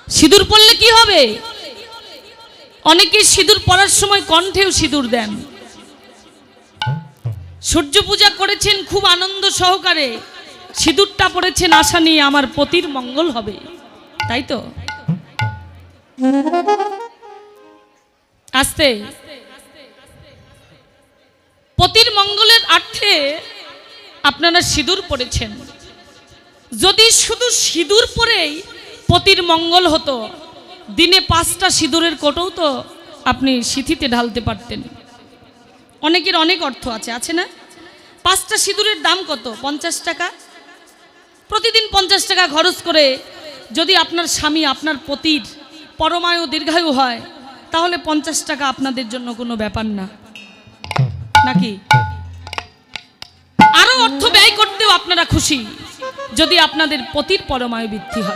সিঁদুর পরলে কি হবে? অনেকে সিঁদুর পরার সময় কণ্ঠেও সিঁদুর দেন। সূর্য পূজা করেছেন খুব আনন্দ সহকারে, সিঁদুরটা পড়েছেন আশা নিয়ে আমার পতির মঙ্গল হবে, তাই তো? আস্তে পতির মঙ্গলের অর্থে আপনারা সিঁদুর পড়েছেন। যদি শুধু সিঁদুর পরেই পতির মঙ্গল হতো, দিনে 5টা সিঁদুরের কোটও তো আপনি সিঁথিতে ঢালতে পারতেন। অনেকের অনেক অর্থ আছে, আছে না? 5টা সিঁদুরের দাম কত? 50 টাকা। প্রতিদিন 50 টাকা খরচ করে যদি আপনার স্বামী, আপনার পতির পরমায়ু দীর্ঘায়ু হয়, তাহলে 50 টাকা আপনাদের জন্য কোনো ব্যাপার না, নাকি? আরো অর্থ ব্যয় করতেও আপনারা খুশি যদি আপনাদের পতির পরমায়ু বৃদ্ধি হয়।